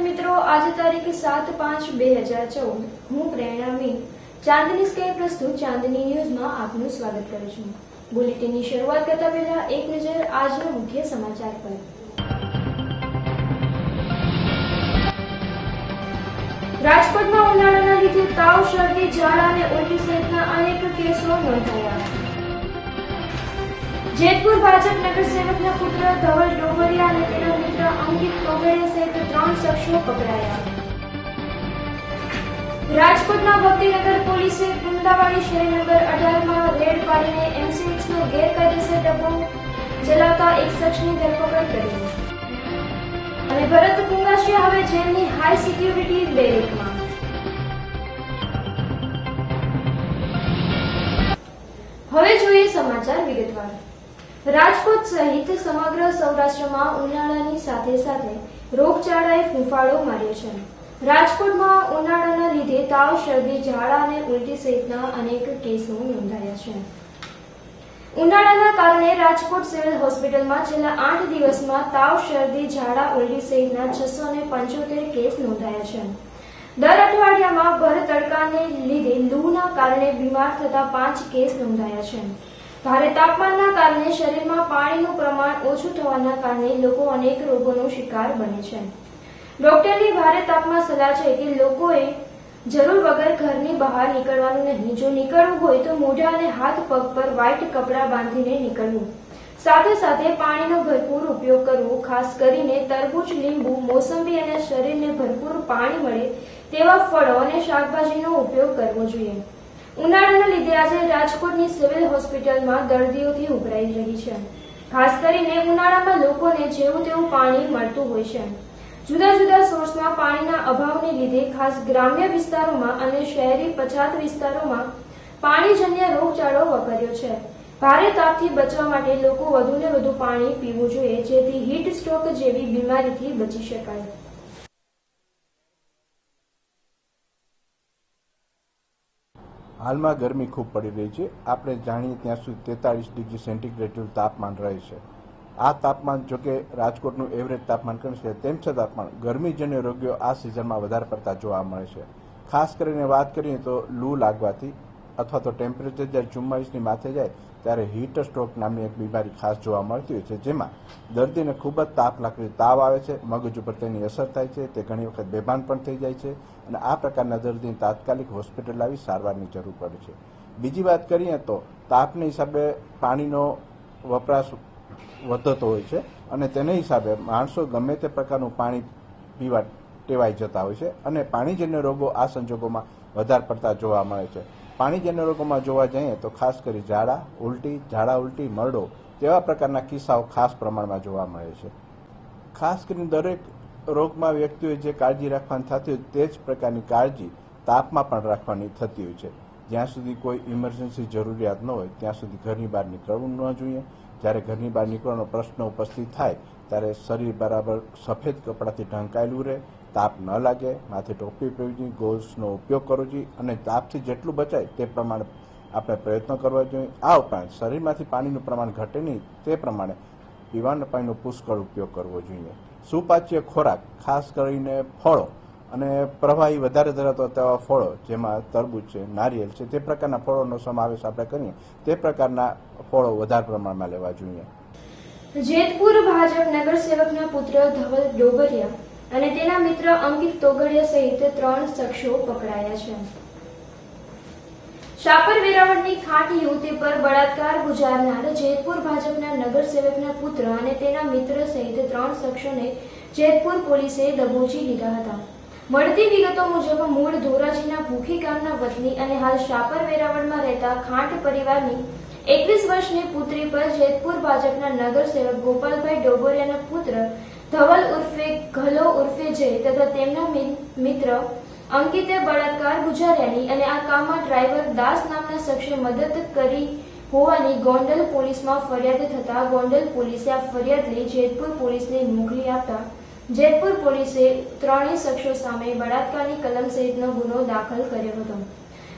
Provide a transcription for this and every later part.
મિત્રો, આજે તારીખ 7/5/2014 હું પ્રેરણા મીન ચાંદની સ્કાય પ્રસ્તુત ચાંદની ન્યૂઝમાં આપનું સ્વાગત કરું છું। બુલેટિનની શરૂઆત કરતા પહેલા એક નજર આજના મુખ્ય સમાચાર પર। રાજકોટમાં ઉનાળાના લીધે તાવ, શરદી, ઝાડા અને ઉલટી સહિતના અનેક કેસો નોંધાયા। જેતપુર ભાજપ નગરસેવકના પુત્ર ધવલ ડોબરિયા અને તેના મિત્ર અંકિત તોગડિયા સહિત 3 શખ્સો પકડાયા। રાજકોટના ભક્તિનગર પોલીસે કુંદાવાડી શહેરનગર 18માં રેડ પાડીને MC6નો ગેરકાયદેસર ડબ્બો ચલાવતા એક શખ્સની ધરપકડ કરી। અને ભરત કુંગાસિયા હવે જેલની હાઈ સિક્યુરિટી બેરેકમાં। હવે જોઈએ સમાચાર વિગતવાર। રાજકોટ સહિત સમગ્ર સૌરાષ્ટ્રમાં ઉનાળાની સાથે સાથે રોગચાળાએ ફૂંફાળો માર્યો છે। રાજકોટમાં ઉનાળાના લીધે તાવ, શરદી, ઝાડા અને ઉલટી સહિતના અનેક કેસો નોંધાયા છે। ઉનાળાના કારણે રાજકોટ સિવિલ હોસ્પિટલમાં છેલ્લા 8 દિવસમાં તાવ, શરદી, ઝાડા, ઉલટી સહિતના 675 કેસ નોંધાયા છે। દર અઠવાડિયામાં ભર તડકાને લીધે લૂના કારણે બીમાર થતા 5 કેસ નોંધાયા છે। ભારે તાપમાનના કારણે શરીરમાં પાણીનું પ્રમાણ ઓછું થવાના કારણે લોકો અનેક રોગોનો શિકાર બને છે। ડોક્ટરની ભારે તાપમાં સલાહ છે કે લોકોએ જરૂર વગર ઘરની બહાર નીકળવાનું નહીં। જો નીકળવું હોય તો મોઢા અને હાથ પગ પર વ્હાઇટ કપડાં બાંધીને નીકળવું। સાથે સાથે પાણીનો ભરપૂર ઉપયોગ કરવો। ખાસ કરીને તરબૂચ, લીંબુ, મોસંબી અને શરીરને ભરપૂર પાણી મળે તેવા ફળો અને શાકભાજીનો ઉપયોગ કરવો જોઈએ। ઉનાળાના લીધે આજે રાજકોટની સિવિલ હોસ્પિટલમાં દર્દીઓથી ઉભરાઈ રહી છે। ખાસ કરીને ઉનાળામાં લોકોને જેવું તેવું પાણી મળતું હોય છે। જુદા જુદા સોર્સમાં પાણીના અભાવને લીધે ખાસ ગ્રામ્ય વિસ્તારોમાં અને શહેરી પછાત વિસ્તારોમાં પાણીજન્ય રોગચાળો વકર્યો છે। ભારે તાપથી બચવા માટે લોકો વધુને વધુ પાણી પીવું જોઈએ, જેથી હીટ સ્ટ્રોક જેવી બીમારીથી બચી શકાય। હાલમાં ગરમી ખૂબ પડી રહી છે। આપણે જાણીએ ત્યાં સુધી 43 ડિગ્રી સેન્ટીગ્રેડ તાપમાન રહે છે। આ તાપમાન જોકે રાજકોટનું એવરેજ તાપમાન કહે છે, તેમ છતાં પણ ગરમીજન્ય રોગો આ સિઝનમાં વધારે પડતા જોવા મળે છે। ખાસ કરીને વાત કરીએ તો લૂ લાગવાથી અથવા તો ટેમ્પરેચર જ્યારે 44ની માથે જાય ત્યારે હીટ સ્ટ્રોક નામની એક બીમારી ખાસ જોવા મળતી હોય છે, જેમાં દર્દીને ખૂબ જ તાવ આવે છે, મગજ ઉપર તેની અસર થાય છે, તે ઘણી વખત બેભાન પણ થઈ જાય છે અને આ પ્રકારના દર્દીને તાત્કાલિક હોસ્પિટલ આવી સારવારની જરૂર પડે છે। બીજી વાત કરીએ તો તાપના હિસાબે પાણીનો વપરાશ વધતો હોય છે અને તેને હિસાબે માણસો ગમે તે પ્રકારનું પાણી પીવા ટેવાઈ જતા હોય છે અને પાણીજન્ય રોગો આ સંજોગોમાં વધારે પડતા જોવા મળે છે। પાણીજન્ય રોગોમાં જોવા જઈએ તો ખાસ કરી ઝાડા ઉલટી, મરડો તેવા પ્રકારના કિસ્સાઓ ખાસ પ્રમાણમાં જોવા મળે છે। ખાસ કરીને દરેક રોગમાં વ્યક્તિઓએ જે કાળજી રાખવાની થતી હોય તે જ પ્રકારની કાળજી તાપમાં પણ રાખવાની થતી હોય છે। જ્યાં સુધી કોઈ ઇમરજન્સી જરૂરિયાત ન હોય ત્યાં સુધી ઘરની બહાર નીકળવું ન જોઈએ। જ્યારે ઘરની બહાર નીકળવાનો પ્રશ્ન ઉપસ્થિત થાય ત્યારે શરીર બરાબર સફેદ કપડાથી ઢંકાયેલું રહે, તાપ ન લાગે, માથે ટોપી પહેરવી જોઈએ, ગ્લોવ્સનો ઉપયોગ કરવો જોઈએ અને તાપથી જેટલું બચાય તે પ્રમાણે આપણે પ્રયત્નો કરવા જોઈએ। આ ઉપરાંત શરીરમાંથી પાણીનું પ્રમાણ ઘટે નહીં તે પ્રમાણે પીવાના પાણીનો પુષ્કળ ઉપયોગ કરવો જોઈએ। સુપાચ્ય ખોરાક, ખાસ કરીને ફળો અને પ્રવાહી વધારે ધરાવતા તેવા ફળો, જેમાં તરબૂચ છે, નારિયેલ છે, તે પ્રકારના ફળોનો સમાવેશ આપણે કરીએ તે પ્રકારના ફળો વધારે પ્રમાણમાં લેવા જોઈએ। જેતપુર ભાજપ નગરસેવકના પુત્ર ધવલ ડોબરિયા અને તેના મિત્ર અંકિત તોગડિયા સહિત 3 શખ્સો પકડાયા છે। શાપર વેરાવળની ખાંટ યુવતી પર બળાત્કાર ગુજારનાર જેતપુર ભાજપના નગરસેવકના પુત્ર અને તેના મિત્ર સહિત 3 શખ્સોને જેતપુર પોલીસે દબોચી લીધા હતા। મળતી વિગતો મુજબ મૂળ ધોરાજીના ભૂખી ગામના વતની અને હાલ શાપર વેરાવળમાં રહેતા ખાંટ પરિવારની 21 વર્ષની પુત્રી પર જેતપુર ભાજપના નગરસેવક ગોપાલભાઈ ડોબરિયાના પુત્ર ધવલ ઉર્ફે ઘલો ઉર્ફે જય તથા તેમના મિત્ર અંકિતે બળાત્કાર ગુજાર્યાની અને આ કામમાં ડ્રાઈવર દાસ નામના શખ્સે મદદ કરી હોવાની ગોંડલ પોલીસમાં ફરિયાદ થતા ગોંડલ પોલીસે આ ફરિયાદ લઈ જેતપુર પોલીસને મોકલી આપતા જેતપુર પોલીસે 3 શખ્સો સામે બળાત્કારની કલમ સહિતનો ગુનો દાખલ કર્યો હતો।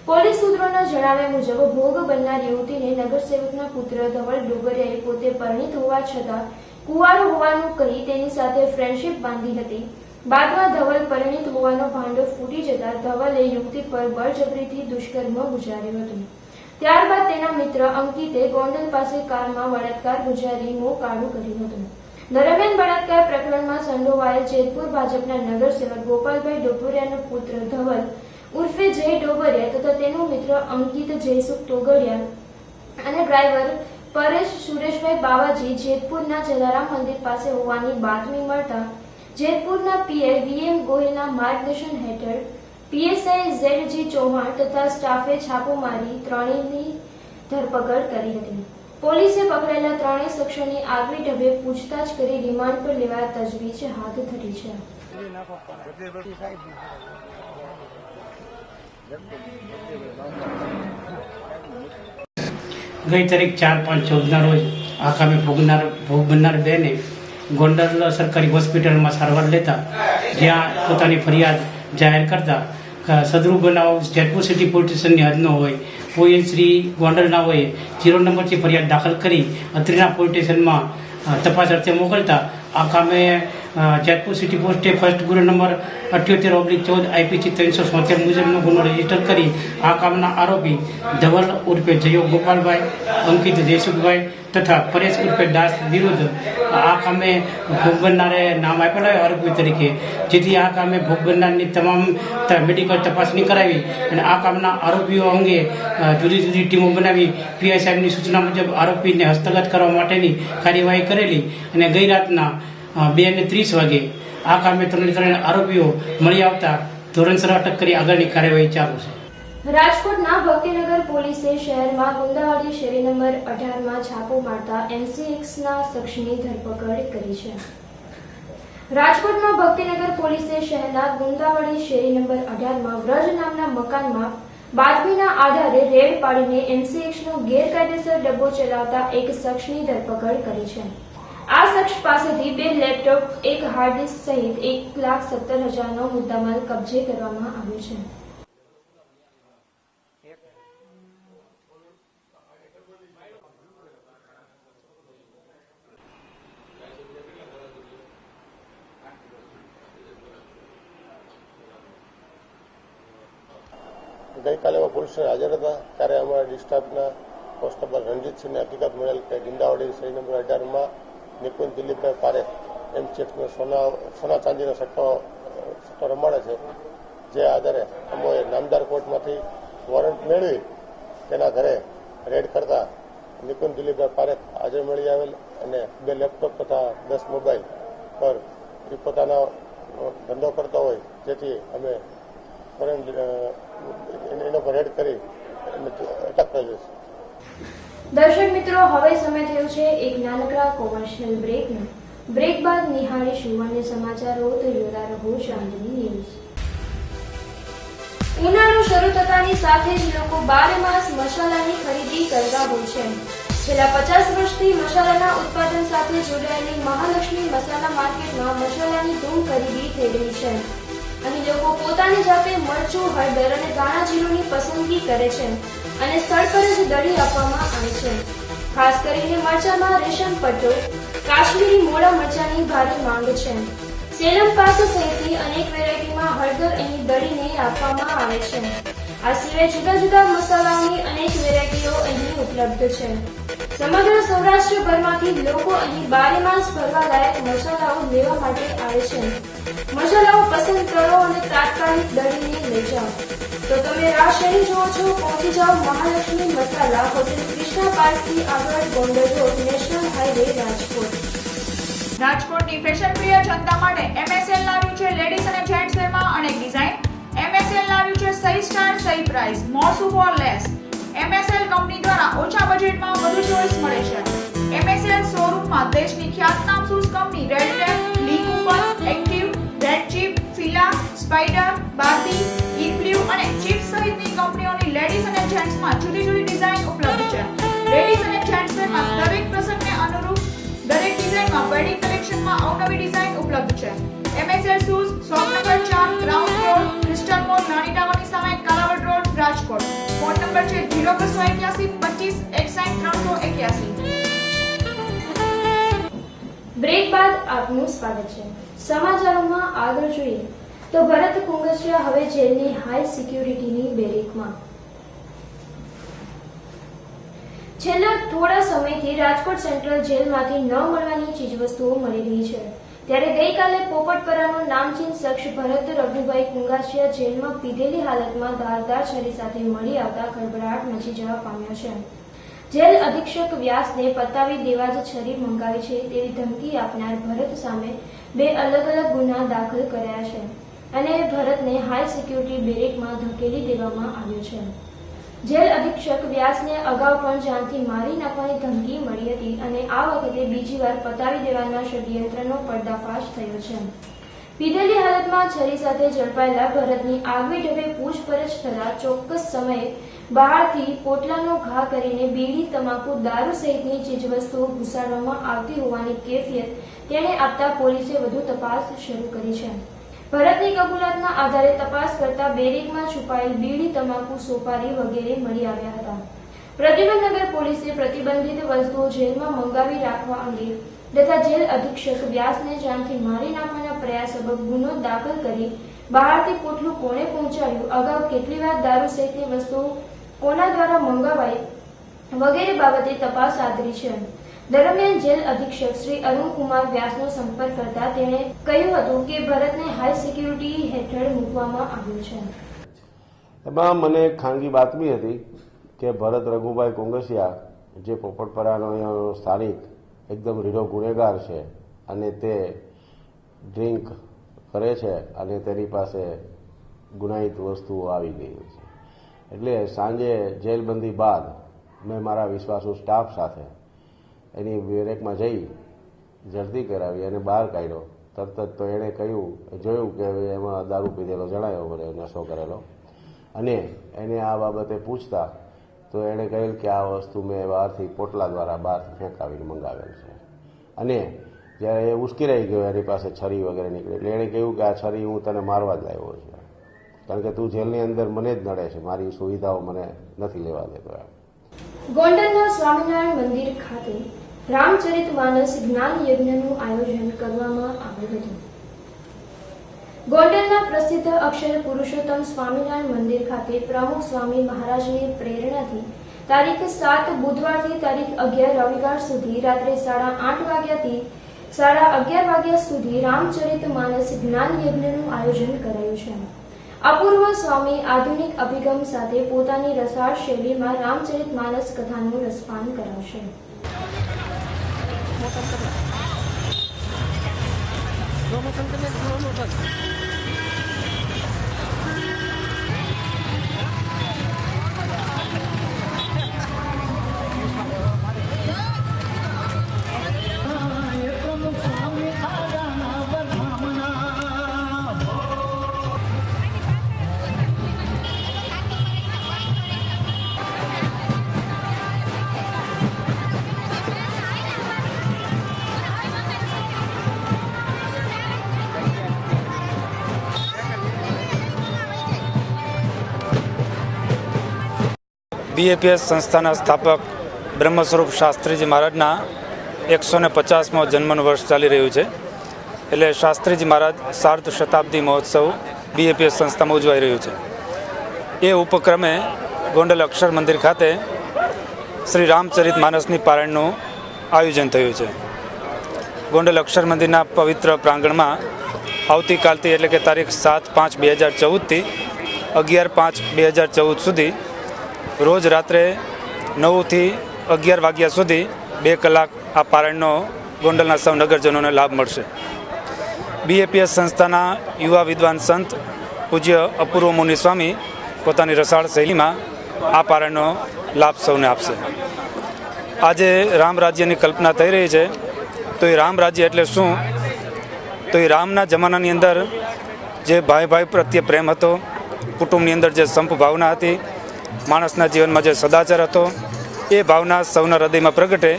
પોલીસ સૂત્રોના જણાવ્યા મુજબ ભોગ બનનાર યુવતીને નગરસેવકના પુત્ર ધવલ ડોબરિયાએ પોતે પરિણીત હોવા છતાં કુંવારો હોવાનું કહી તેની સાથે ફ્રેન્ડશિપ બાંધી હતી। બાદમાં ધવલ પરિણીત હોવાનો ભાંડો ફૂટી જતા ધવલે યુવતી પર બળજબરીથી દુષ્કર્મ ગુજાર્યું હતું. ત્યારબાદ તેના મિત્ર અંકિતે ગોંડલ પાસે કારમાં બળાત્કાર ગુજારી મોં કાળું કર્યું હતું. દરમિયાન બળાત્કાર પ્રકરણમાં સંડોવાયેલ જેતપુર ભાજપના નગરસેવક ગોપાલભાઈ ડોબરિયાનો પુત્ર ધવલ ઉર્ફે જય ડોબરિયા તથા તેનો મિત્ર અંકિત જયસુખ તોગડિયા અને ડ્રાઈવર પરેશ સુરેશભાઈ બાવાજી જેતપુરના જલારામ મંદિર પાસે હોવાની બાતમી મળતા જેતપુરના પીઆઈ વીએમ ગોહિલના માર્ગદર્શન હેઠળ પીએસઆઈ ઝેડજી ચૌહાણ તથા સ્ટાફે છાપો મારી ત્રણેયની ધરપકડ કરી હતી. પોલીસે પકડાયેલા ત્રણેય શખ્સોની આગવી ઢબે પૂછતાછ કરી રિમાન્ડ પર લેવા તજવીજ હાથ ધરી છે. ગઈ તારીખ 4/5/14 રોજ આકામે ભોગ બનનાર બેને ગોંડલ સરકારી હોસ્પિટલમાં સારવાર લેતા જ્યાં પોતાની ફરિયાદ જાહેર કરતા સદરૂ બનાવ જેતપુર સિટી પોલીસ સ્ટેશનની હદનો હોય કોઈ શ્રી ગોંડલના હોય 0 નંબરથી ફરિયાદ દાખલ કરી અત્રેના પોલીસ સ્ટેશનમાં તપાસ અર્થે મોકલતા આ કામે જેતપુર સિટી પોસ્ટે ફર્સ્ટ ગુનો નંબર 78/14 આઈપીસી 377 મુજબનો ગુનો રજીસ્ટર કરી આ કામના આરોપી ધવલ ઉર્ફે જયો ગોપાલભાઈ, અંકિત જયસુખભાઈ તથા પરેશ ઉર્ફે દાસ વિરુદ્ધ આ કામે ભોગ બનનારે નામ આપેલા હોય આરોપી તરીકે, જેથી આ કામે ભોગ બનનારની તમામ મેડિકલ તપાસણી કરાવી અને આ કામના આરોપીઓ અંગે જુદી જુદી ટીમો બનાવી પીઆઈ સાહેબની સૂચના મુજબ આરોપીને હસ્તગત કરવા માટેની કાર્યવાહી કરેલી અને ગઈ રાતના 2:30 વાગે આ કામે ત્રણે આરોપીઓ મળી આવતા ધોરણસર અટક કરી આગળની કાર્યવાહી ચાલુ છે. રાજકોટના ભક્તિનગર પોલીસે શહેરમાં ગુંદાવાડી શેરી નંબર 18માં છાપો મારતા MCXના શખ્સની ધરપકડ કરી છે. રાજકોટમાં ભક્તિનગર પોલીસે શહેરના ગુંદાવાડી શેરી નંબર 18માં વ્રજ નામના મકાનમાં બાતમીના આધારે રેડ પાડીને MCXનો ગેરકાયદેસર ડબ્બો ચલાવતા એક શખ્સની ધરપકડ કરી છે. આ શખ્સ પાસેથી 2 લેપટોપ, 1 હાર્ડ ડિસ્ક સહિત 1,70,000નો મુદ્દામાલ કબજે કરવામાં આવ્યો છે. ગઈકાલે પોલીસ હાજર હતા ત્યારે અમારા ડિસ્ટ્રિક્ટના કોન્સ્ટેબલ રણજીતસિંહને હકીકત મળેલ કે ગુંદાવાડી શેરી નંબર 18માં નિકુંજ દિલીપભાઈ પારેખ MCXનો સોના ચાંદીનો સટ્ટો રમાડે છે. જે આધારે અમોએ નામદાર કોર્ટમાંથી વોરંટ મેળવી તેના ઘરે રેડ કરતા નિકુંજ દિલીપભાઈ પારેખ હાજર મળી આવેલ અને 2 લેપટોપ તથા 10 મોબાઈલ પર એ પોતાનો ધંધો કરતો હોય, જેથી અમે એનો પર રેડ કરી અટક કરેલી છે. દર્શક મિત્રો, હવે સમય થયો છે એક નાનકડા કોમર્શિયલ બ્રેકનો. બ્રેક બાદ નિહાળીશું અન્ય સમાચારો. તો જોતા રહો ચાંદની ન્યૂઝ. ઉનાળો શરૂ થતાની સાથે જ લોકો 12 માસ મસાલાની ખરીદી કરતા હોય છે. છેલ્લા 50 વર્ષથી મસાલાના ઉત્પાદન સાથે જોડાયેલી મહાલક્ષ્મી મસાલા માર્કેટમાં મસાલાની ધૂમ ખરીદી થઈ રહી છે. અહીં લોકો પોતાની જાતે મરચું, હળદર અને ધાણા જીરુંની પસંદગી કરે છે અને સ્થળ પર જ દળી આપવામાં આવે છે. ખાસ કરીને મરચામાં રેશમ પટ્ટો, કાશ્મીરી મોડા મરચાની ભારે માંગ છે. સેલમ પાક સહિતની અનેક વેરાયટીમાં હળદર અહીં દળીને આપવામાં આવે છે. આ સિવાય જુદા જુદા મસાલાઓની અનેક વેરાયટીઓ અહીં ઉપલબ્ધ છે. સમગ્ર સૌરાષ્ટ્રભરમાંથી લોકો અહીં 12 માસ ભરવા લાયક મસાલાઓ લેવા માટે આવે છે. મસાલાઓ પસંદ કરો અને તાત્કાલિક દળીને લઈ જાઓ. તો તમે રાહ શેરી જુઓ છો? પહોંચી જાઓ મહાલક્ષ્મી મસાલા, હોટેલ કૃષ્ણા પાર્કથી આગળ, Gondal road, national highway, Rajkot. રાજકોટની ફેશન પ્રિય જનતા માટે MSL લાવ્યું છે લેડીઝ અને જેન્ટ્સ વેરમાં અનેક ડિઝાઇન. MSL લાવ્યું છે સહી સ્ટાર, સહી પ્રાઇસ, મોર સુપર લેસ. MSL કંપની દ્વારા ઓછા બજેટમાં વધુ ચોઈસ મળે છે. MSL શોરૂમમાં દેશની ખ્યાતનામ shoes company Red Tape, Lee Cooper, Active, Red Chief, Fila, Spider, Barbie, ઇગ્લ્યુ અને ચીપ સહિતની કંપનીઓની લેડીઝ અને જેન્ટ્સમાં જુદી જુદી ડિઝાઇન ઉપલબ્ધ છે. લેડીઝ અને જેન્ટ્સ વેરમાં દરેક પ્રસંગને અનુરૂપ દરેક ડિઝાઇનમાં વેડિંગ કલેક્શનમાં અવનવી ડિઝાઇન ઉપલબ્ધ છે. MSL shoes, shop number 4, ground floor, crystal mall, નાની ટાવરની સામે, Kalawad road, Rajkot. Phone number છે 0281 25 61 381. બ્રેક બાદ આપનું સ્વાગત છે. સમાચારોમાં આગળ જોઈએ તો ભરત કુંગસિયા હવે જેલની હાઈ સિક્યુરિટીની બેરેકમાં. છેલ્લા થોડા સમયથી રાજકોટ સેન્ટ્રલ જેલમાંથી ન મળવાની ચીજવસ્તુઓ મળી રહી છે. ત્યારે ગઈકાલે પોપટપરાનો નામચીન શખ્સ ભરત રઘુભાઈ કુંગસિયા જેલમાં પીધેલી હાલતમાં ધારદાર છરી સાથે મળી આવતા ખળભળાટ મચી જવા પામ્યો છે. જેલ અધિક્ષક વ્યાસને પતાવી દેવા જ છરી મંગાવી છે તેવી ધમકી આપનાર ભરત સામે 2 અલગ અલગ ગુના દાખલ કર્યા છે અને ભરતને હાઈ સિક્યુરિટી બેરેકમાં ધકેલી દેવામાં આવ્યો છે. જેલ અધિક્ષક વ્યાસને અગાઉ પણ જાનથી મારી નાખવાની ધમકી મળી હતી અને આ વખતે બીજી વાર પતાવી દેવાના ષડયંત્રનો પર્દાફાશ થયો છે. પીધેલી હાલતમાં છરી સાથે ઝડપાયેલા ભરતની આગવી ઢબે પૂછપરછ થતા ચોક્કસ સમયે બહારથી પોટલાનો ઘા કરીને બીડી, તમાકુ, દારૂ સહિતની ચીજવસ્તુઓ ઘુસાડવામાં આવતી હોવાની કેફિયત તેણે આપતા પોલીસે વધુ તપાસ શરૂ કરી છે. ભરતની કબૂલાતના આધારે તપાસ કરતા બેરેકમાં છુપાયેલ બીડી, તમાકુ, સોપારી વગેરે મળી આવ્યા હતા. પ્રદ્યુમનનગર પોલીસે પ્રતિબંધિત વસ્તુઓ જેલમાં મંગાવી રાખવા અંગે તથા જેલ અધિક્ષક વ્યાસને જાનથી મારી નાખવાના પ્રયાસ સબબ ગુનો દાખલ કરી બહારથી પોટલું કોણે પહોંચાડ્યું, અગાઉ કેટલી વાર દારૂ સહિતની વસ્તુઓ કોના દ્વારા મંગાવાઈ વગેરે બાબતે તપાસ આદરી છે. દરમિયાન જેલ અધિક્ષક શ્રી અરુણકુમાર વ્યાસનો સંપર્ક કરતા તેણે કહ્યું હતું કે ભરતને હાઈ સિક્યુરિટી હેઠળ મૂકવામાં આવ્યો છે. એમાં મને એક ખાનગી બાતમી હતી કે ભરત રઘુભાઈ કુંગસિયા જે પોપટપરાનો સ્થાનિક એકદમ રીઢો ગુનેગાર છે અને તે ડ્રિંક કરે છે અને તેની પાસે ગુનાહિત વસ્તુઓ આવી ગઈ છે. એટલે સાંજે જેલબંધી બાદ મેં મારા વિશ્વાસુ સ્ટાફ સાથે એની બેરેકમાં જઈ ઝડપી કરાવી અને બહાર કાઢ્યો. તરત જ તો એણે જોયું કે એમાં દારૂ પીધેલો જણાયો, મને નશો કરેલો, અને એને આ બાબતે પૂછતા તો એણે કહ્યું કે આ વસ્તુ મેં બહારથી પોટલા દ્વારા બહારથી ફેંકાવીને મંગાવેલ છે. અને જ્યારે એ ઉશ્કેરાઈ ગયો, એની પાસે છરી વગેરે નીકળી, એટલે એણે કહ્યું કે આ છરી હું તને મારવા જ લાવ્યો છું, કારણ કે તું જેલની અંદર મને જ નડે છે, મારી સુવિધાઓ મને નથી લેવા દેતો. ગોંડલના સ્વામિનારાયણ મંદિર ખાતે રામચરિતમાનસ જ્ઞાન યજ્ઞનું આયોજન કરવામાં આવ્યું હતું. ગોંડલના પ્રસિદ્ધ અક્ષર પુરુષોત્તમ સ્વામિનારાયણ મંદિર ખાતે પ્રમુખ સ્વામી મહારાજની પ્રેરણાથી તારીખ 7 બુધવારથી તારીખ 11 રવિવાર સુધી રાત્રે 8:30 વાગ્યાથી 11:30 વાગ્યા સુધી રામચરિતમાનસ જ્ઞાન યજ્ઞનું આયોજન કરાયું છે. અપૂર્વ સ્વામી આધુનિક અભિગમ સાથે પોતાની રસાળ શૈલીમાં રામચરિતમાનસ કથાનું રસપાન કરાવશે. BAPS સંસ્થાના સ્થાપક બ્રહ્મસ્વરૂપ શાસ્ત્રીજી મહારાજના 150મો જન્મનું વર્ષ ચાલી રહ્યું છે. એટલે શાસ્ત્રીજી મહારાજ સાર્ધ શતાબ્દી મહોત્સવ BAPS સંસ્થામાં ઉજવાઈ રહ્યું છે. એ ઉપક્રમે ગોંડલ અક્ષર મંદિર ખાતે શ્રી રામચરિત માનસની પારાયણનું આયોજન થયું છે. ગોંડલ અક્ષર મંદિરના પવિત્ર પ્રાંગણમાં આવતીકાલથી એટલે કે તારીખ 7/5/2014થી 11/5/2014 સુધી રોજ રાત્રે 9 થી 11 વાગ્યા સુધી 2 કલાક આ પારાયણનો ગોંડલના સૌ નગરજનોને લાભ મળશે. BAPS સંસ્થાના યુવા વિદ્વાન સંત પૂજ્ય અપૂર્વ મુનિ સ્વામી પોતાની રસાળ શૈલીમાં આ પારાયણનો લાભ સૌને આપશે. આજે રામ રાજ્યની કલ્પના થઈ રહી છે, તો એ રામ રાજ્ય એટલે શું? તો એ રામના જમાનાની અંદર જે ભાઈ પ્રત્યે પ્રેમ હતો, કુટુંબની અંદર જે સંપ ભાવના હતી, માણસના જીવનમાં જે સદાચાર હતો, એ ભાવના સૌના હૃદયમાં પ્રગટે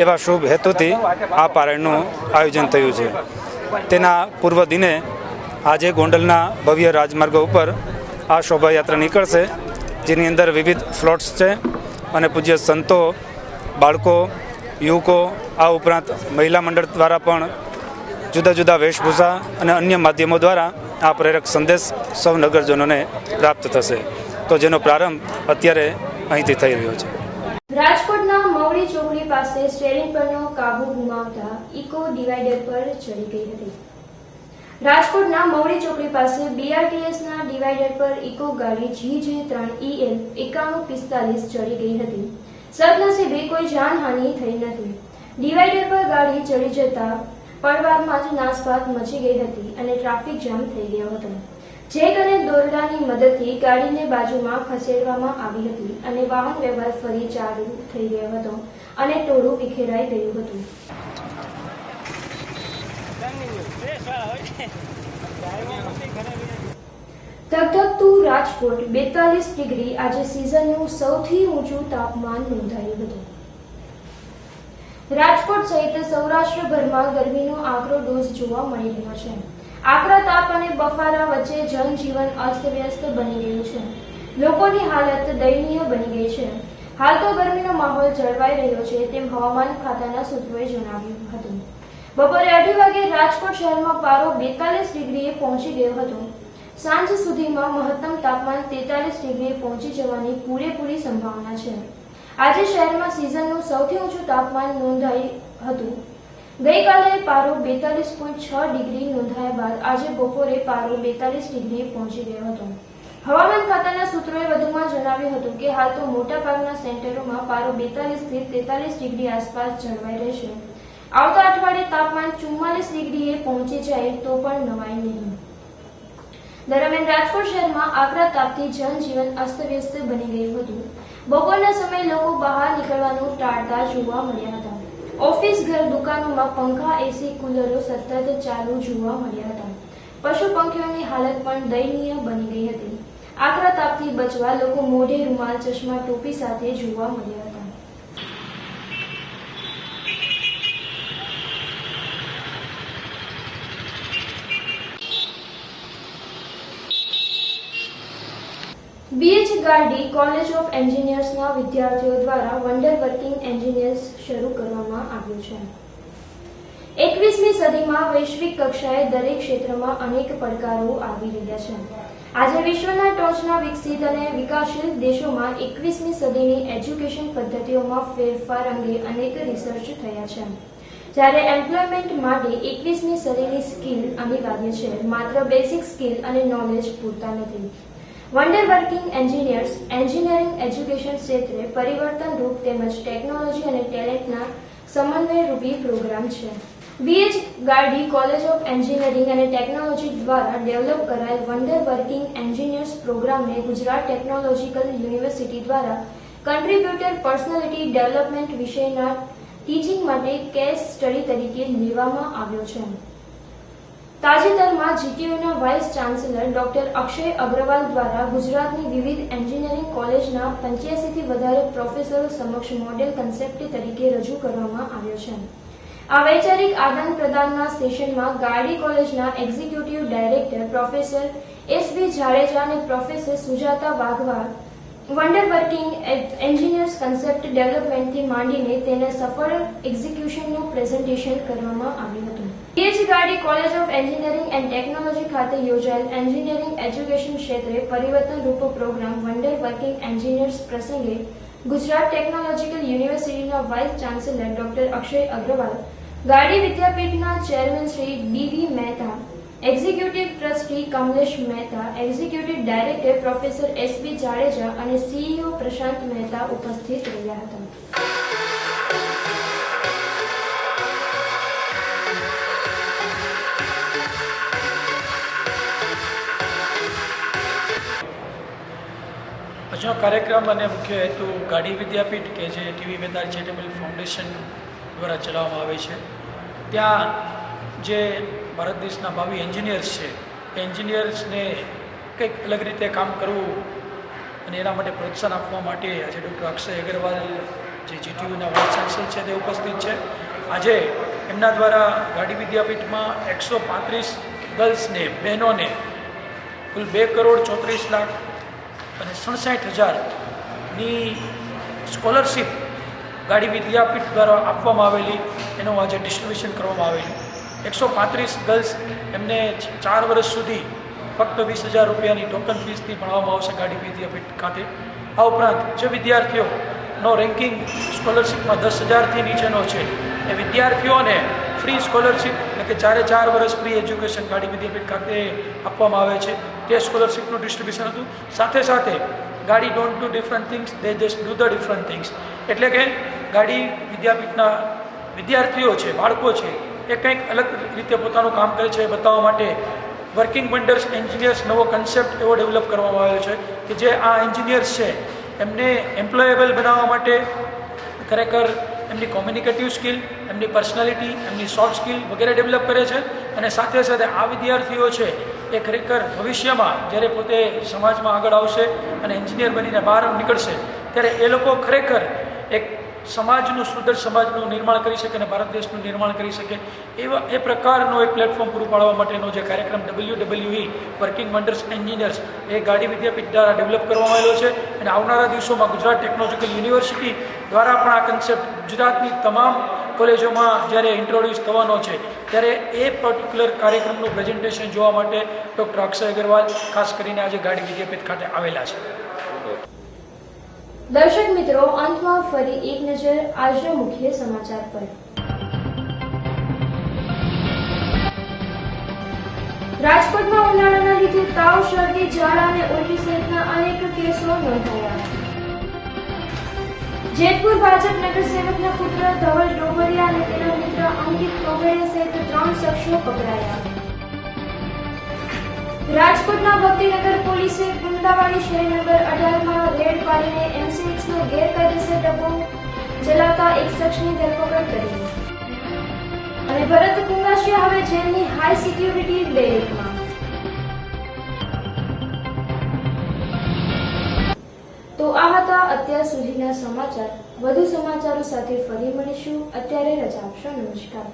એવા શુભ હેતુથી આ પારાયણનું આયોજન થયું છે. તેના પૂર્વ દિને આજે ગોંડલના ભવ્ય રાજમાર્ગો ઉપર આ શોભાયાત્રા નીકળશે, જેની અંદર વિવિધ ફ્લોટ્સ છે અને પૂજ્ય સંતો, બાળકો, યુવકો, આ ઉપરાંત મહિલા મંડળ દ્વારા પણ જુદા જુદા વેશભૂષા અને અન્ય માધ્યમો દ્વારા આ પ્રેરક સંદેશ સૌ નગરજનોને પ્રાપ્ત થશે, તો જેનો પ્રારંભ અત્યારે અહીંથી થઈ રહ્યો છે. રાજકોટના મવડી ચોકડી પાસે સ્ટેરિંગ પરનો કાબુ ગુમાવતા ઇકો ડિવાઈડર પર ચડી ગઈ હતી. રાજકોટના મવડી ચોકડી પાસે બીઆરટીએસના ડિવાઈડર પર ઇકો ગાડી GJ3EL 9145 ચડી ગઈ હતી. સદનસીબે કોઈ જાનહાનિ થઈ નથી. ડિવાઈડર પર ગાડી ચડી જતા પળવારમાં જ નાસભાગ મચી ગઈ હતી અને ટ્રાફિક જામ થઈ ગયો હતો. જેક અને દોરડાની મદદથી ગાડીને બાજુમાં ખસેડવામાં આવી હતી અને વાહન વ્યવહાર ફરી ચાલુ થઈ ગયો હતો અને ટોળું વિખેરાઈ ગયું હતું. ધગધગતું રાજકોટ 42 ડિગ્રી આજે સિઝનનું સૌથી ઊંચું તાપમાન નોંધાયું હતું. રાજકોટ સહિત સૌરાષ્ટ્રભરમાં ગરમીનો આકરો ડોઝ જોવા મળી રહ્યો છે. આકરા તાપ અને બફારા વચ્ચે જનજીવન અસ્તવ્યસ્ત બની ગયું છે. લોકોની હાલત દયનીય બની ગઈ છે. હાલ તો ગરમીનો માહોલ જળવાઈ રહ્યો છે તેમ હવામાન ખાતાના સૂત્રોએ જણાવ્યું હતું. બપોરે 2:30 વાગે રાજકોટ શહેરમાં પારો 42 ડિગ્રીએ પહોંચી ગયો હતો. સાંજ સુધીમાં મહત્તમ તાપમાન 43 ડિગ્રીએ પહોંચી જવાની પૂરેપૂરી સંભાવના છે. આજે શહેરમાં સિઝનનું સૌથી ઊંચું તાપમાન નોંધાયું હતું. ગઈકાલે પારો 42.6 ડિગ્રી નોંધાયા બાદ આજે બપોરે પારો 42 ડિગ્રીએ પહોંચી ગયો હતો. હવામાન ખાતાના સૂત્રોએ વધુમાં જણાવ્યું હતું કે હાલ તો મોટાભાગના સેન્ટરોમાં પારો 42 થી 43 ડિગ્રી આસપાસ જળવાઈ રહેશે. આવતા અઠવાડિયે તાપમાન 44 ડિગ્રીએ પહોંચી જાય તો પણ નવાઈ નહીં. દરમિયાન રાજકોટ શહેરમાં આકરા તાપથી જનજીવન અસ્તવ્યસ્ત બની ગયું હતું. બપોરના સમયે લોકો બહાર નીકળવાનું ટાળતા જોવા મળ્યા હતા. ઓફિસ, ઘર, દુકાનોમાં પંખા, એસી, કુલરો સતત ચાલુ જોવા મળ્યા હતા. પશુ પંખીઓની હાલત પણ દયનીય બની ગઈ હતી. આકરા તાપથી બચવા લોકો મોઢે રૂમાલ, ચશ્મા, ટોપી સાથે જોવા મળ્યા હતા. BH ગાર્ડી કોલેજ ઓફ એન્જિનિયર્સના વિદ્યાર્થીઓ દ્વારા વન્ડર વર્કિંગ એન્જિનિયર્સ શરૂ કરવામાં આવ્યું છે. 21મી સદીમાં વૈશ્વિક કક્ષાએ દરેક ક્ષેત્રમાં અનેક પડકારો આવી રહ્યા છે. આજે વિશ્વના ટોચના વિકસિત અને વિકાસશીલ દેશોમાં 21મી સદીની એજ્યુકેશન પદ્ધતિઓમાં ફેરફાર અંગે અનેક રિસર્ચ થયા છે. જ્યારે એમ્પ્લોયમેન્ટ માટે 21મી સદીની સ્કિલ અનિવાર્ય છે. માત્ર બેસિક સ્કિલ અને નોલેજ પૂરતા નથી. Wonder Working Engineers engineering education ક્ષેત્રે પરિવર્તનરૂપ તેમજ ટેકનોલોજી અને ટેલેન્ટના સમન્વયરૂપી પ્રોગ્રામ છે. BH Gardi college of engineering અને ટેકનોલોજી દ્વારા ડેવલપ કરાયેલ વન્ડર વર્કિંગ એન્જિનિયર્સ પ્રોગ્રામને ગુજરાત ટેકનોલોજીકલ યુનિવર્સિટી દ્વારા કન્ટ્રીબ્યુટર પર્સનાલિટી ડેવલપમેન્ટ વિષયના ટીચિંગ માટે કેસ સ્ટડી તરીકે લેવામાં આવ્યો છે. તાજેતરમાં GTUના vice chancellor doctor Akshay Agrawal દ્વારા ગુજરાતની વિવિધ એન્જિનિયરિંગ કોલેજના 85થી વધારે પ્રોફેસરો સમક્ષ મોડેલ કન્સેપ્ટ તરીકે રજૂ કરવામાં આવ્યો છે. આ વૈચારિક આદાન પ્રદાનના સેશનમાં ગાર્ડી કોલેજના executive director professor SV Jadeja અને professor Sujata Vaghva Wonder Working Engineers concept ડેવલપમેન્ટથી માંડીને તેના સફળ એક્ઝિક્યુશનનું પ્રેઝન્ટેશન કરવામાં આવ્યું હતું. BH Gardi college of engineering and technology ખાતે યોજાયેલ એન્જિનિયરિંગ એજ્યુકેશન ક્ષેત્રે પરિવર્તનરૂપ પ્રોગ્રામ વન્ડર વર્કિંગ એન્જિનિયર્સ પ્રસંગે ગુજરાત ટેકનોલોજીકલ યુનિવર્સિટીના vice chancellor doctor Akshay Agrawal, Gardi વિદ્યાપીઠના chairman Shri DV Mehta, executive trustee Kamlesh Mehta, executive director professor SV Jadeja અને CEO પ્રશાંત મહેતા ઉપસ્થિત રહ્યા હતા. આજનો કાર્યક્રમ અને મુખ્ય હેતુ ગાર્ડી વિદ્યાપીઠ કે જે TV મહેતા ચેરિટેબલ ફાઉન્ડેશન દ્વારા ચલાવવામાં આવે છે. ત્યાં જે ભારત દેશના ભાવિ એન્જિનિયર્સ છે એ એન્જિનિયર્સને કંઈક અલગ રીતે કામ કરવું અને એના માટે પ્રોત્સાહન આપવા માટે આજે ડૉક્ટર અક્ષય અગ્રવાલ જે GTUના વાઇસ ચાન્સેલર છે તે ઉપસ્થિત છે. આજે એમના દ્વારા ગાર્ડી વિદ્યાપીઠમાં 135 ગર્લ્સને, બહેનોને કુલ 2,34,00,000 અને 67,000ની સ્કોલરશીપ ગાર્ડી વિદ્યાપીઠ દ્વારા આપવામાં આવેલી, એનું આજે ડિસ્ટ્રીબ્યુશન કરવામાં આવેલું. 135 ગર્લ્સ એમને 4 વર્ષ સુધી ફક્ત 20,000 રૂપિયાની ટોકન ફીસથી ભણાવવામાં આવશે ગાડી વિદ્યાપીઠ ખાતે. આ ઉપરાંત જે વિદ્યાર્થીઓનો રેન્કિંગ સ્કોલરશીપમાં 10,000થી નીચેનો છે એ વિદ્યાર્થીઓને ફ્રી સ્કોલરશીપ એટલે કે 4 વર્ષ ફ્રી એજ્યુકેશન ગાડી વિદ્યાપીઠ ખાતે આપવામાં આવે છે. તે સ્કોલરશીપનું ડિસ્ટ્રીબ્યુશન હતું. સાથે સાથે ગાડી don't do different things, they just do the different things. એટલે કે ગાડી વિદ્યાપીઠના વિદ્યાર્થીઓ છે, બાળકો છે, એ કંઈક અલગ રીતે પોતાનું કામ કરે છે એ બતાવવા માટે વર્કિંગ વન્ડર્સ એન્જિનિયર્સ નવો કન્સેપ્ટ એવો ડેવલપ કરવામાં આવ્યો છે કે જે આ એન્જિનિયર્સ છે એમને એમ્પ્લોયેબલ બનાવવા માટે ખરેખર એમની કોમ્યુનિકેટિવ સ્કિલ, એમની પર્સનાલિટી, એમની સોફ્ટ સ્કિલ વગેરે ડેવલપ કરે છે. અને સાથે સાથે આ વિદ્યાર્થીઓ છે એ ખરેખર ભવિષ્યમાં જ્યારે પોતે સમાજમાં આગળ આવશે અને એન્જિનિયર બનીને બહાર નીકળશે ત્યારે એ લોકો ખરેખર એક સમાજનું સુદૃઢ સમાજનું નિર્માણ કરી શકે અને ભારત દેશનું નિર્માણ કરી શકે એ પ્રકારનો એક પ્લેટફોર્મ પૂરું પાડવા માટેનો જે કાર્યક્રમ WWE વર્કિંગ વન્ડર્સ એન્જિનિયર્સ એ ગાડી વિદ્યાપીઠ દ્વારા ડેવલપ કરવામાં આવ્યો છે. અને આવનારા દિવસોમાં ગુજરાત ટેકનોલોજીકલ યુનિવર્સિટી દ્વારા પણ આ કન્સેપ્ટ ગુજરાતની તમામ કોલેજોમાં જ્યારે ઇન્ટ્રોડ્યુસ થવાનો છે ત્યારે એ પર્ટિક્યુલર કાર્યક્રમનું પ્રેઝન્ટેશન જોવા માટે ડૉક્ટર અક્ષય અગ્રવાલ ખાસ કરીને આજે ગાડી વિદ્યાપીઠ ખાતે આવેલા છે. દર્શક મિત્રો, અંતમાં ફરી એક નજર આજના મુખ્ય સમાચાર પર. રાજકોટમાં ઉનાળાના લીધે તાવ, શરદી, ઝાડા અને ઉલટી સહિતના અનેક કેસો નોંધાયા. જેતપુર ભાજપ નગરસેવકના પુત્ર ધવલ ડોબરિયા અને તેના મિત્ર અંકિત તોગડિયા સહિત 3 શખ્સો પકડાયા. રાજકોટના ભક્તિનગર પોલીસે ગુંદાવાડી શહેર નંબર 18માં રેડ પાડીને MC6નો ગેરકાયદેસર ડબ્બો ચલાવતા એક શખ્સની ધરપકડ કરી. અને ભરત કુંગાશિયા હવે જેલની હાઈ સિક્યુરિટી બેરેકમાં. તો આ હતા અત્યાર સુધીના સમાચાર. વધુ સમાચારો સાથે ફરી મળીશું. અત્યારે રજા આપશો. નમસ્કાર.